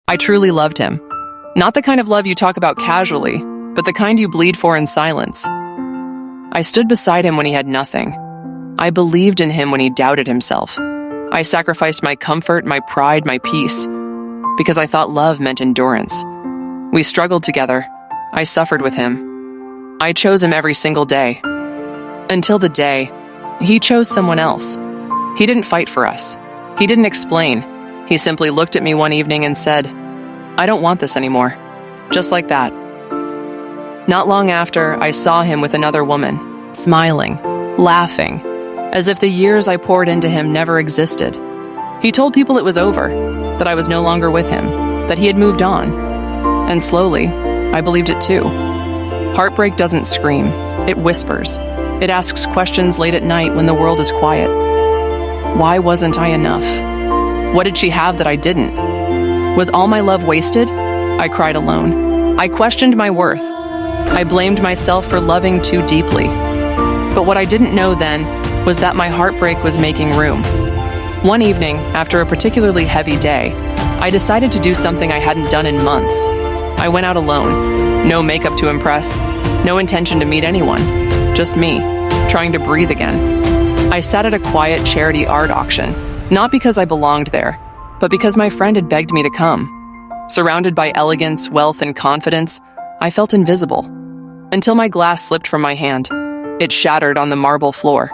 I truly loved him. Not the kind of love you talk about casually, but the kind you bleed for in silence. I stood beside him when he had nothing. I believed in him when he doubted himself. I sacrificed my comfort, my pride, my peace, because I thought love meant endurance. We struggled together. I suffered with him. I chose him every single day. Until the day he chose someone else. He didn't fight for us. He didn't explain. He simply looked at me one evening and said, "I don't want this anymore." Just like that. Not long after, I saw him with another woman, smiling, laughing, as if the years I poured into him never existed. He told people it was over, that I was no longer with him, that he had moved on. And slowly, I believed it too. Heartbreak doesn't scream, it whispers. It asks questions late at night when the world is quiet. Why wasn't I enough? What did she have that I didn't? Was all my love wasted? I cried alone. I questioned my worth. I blamed myself for loving too deeply. But what I didn't know then was that my heartbreak was making room. One evening, after a particularly heavy day, I decided to do something I hadn't done in months. I went out alone. No makeup to impress. No intention to meet anyone. Just me, trying to breathe again. I sat at a quiet charity art auction, not because I belonged there, but because my friend had begged me to come. Surrounded by elegance, wealth, and confidence, I felt invisible. Until my glass slipped from my hand. It shattered on the marble floor.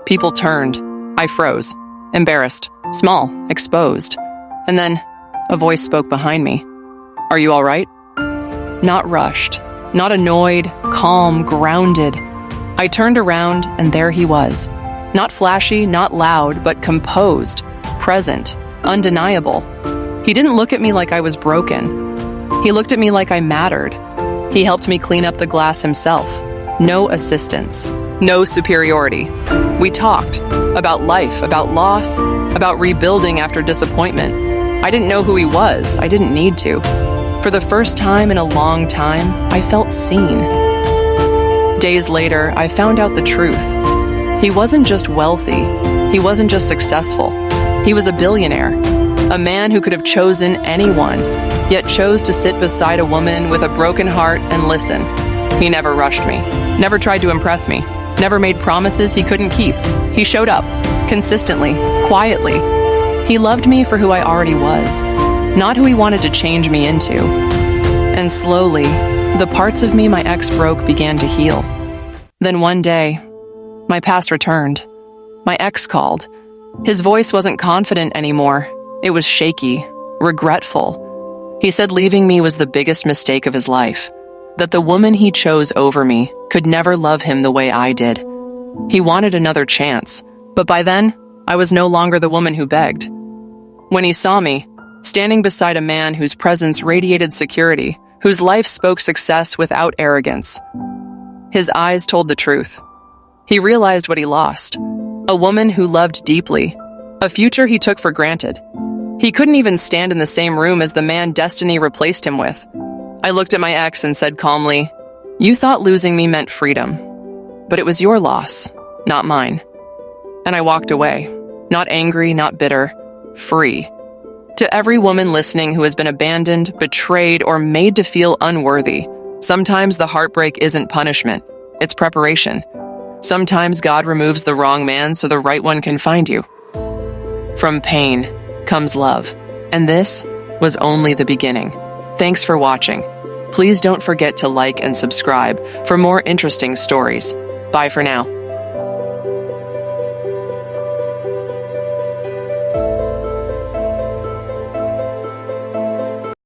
People turned. I froze. Embarrassed, small, exposed. And then, a voice spoke behind me. "Are you all right?" Not rushed, not annoyed, calm, grounded. I turned around, and there he was. Not flashy, not loud, but composed, present, undeniable. He didn't look at me like I was broken. He looked at me like I mattered. He helped me clean up the glass himself. No assistance, no superiority. We talked about life, about loss, about rebuilding after disappointment. I didn't know who he was. I didn't need to. For the first time in a long time, I felt seen. Days later, I found out the truth. He wasn't just wealthy. He wasn't just successful. He was a billionaire, a man who could have chosen anyone, yet chose to sit beside a woman with a broken heart and listen. He never rushed me, never tried to impress me, never made promises he couldn't keep. He showed up, consistently, quietly. He loved me for who I already was, not who he wanted to change me into. And slowly, the parts of me my ex broke began to heal. Then one day, my past returned. My ex called. His voice wasn't confident anymore. It was shaky, regretful. He said leaving me was the biggest mistake of his life, that the woman he chose over me could never love him the way I did. He wanted another chance, but by then, I was no longer the woman who begged. When he saw me, standing beside a man whose presence radiated security, whose life spoke success without arrogance, his eyes told the truth. He realized what he lost. A woman who loved deeply, a future he took for granted. He couldn't even stand in the same room as the man destiny replaced him with. I looked at my ex and said calmly, "You thought losing me meant freedom, but it was your loss, not mine." And I walked away, not angry, not bitter, free. To every woman listening who has been abandoned, betrayed, or made to feel unworthy, sometimes the heartbreak isn't punishment, it's preparation. Sometimes God removes the wrong man so the right one can find you. From pain comes love, and this was only the beginning. Thanks for watching. Please don't forget to like and subscribe for more interesting stories. Bye for now.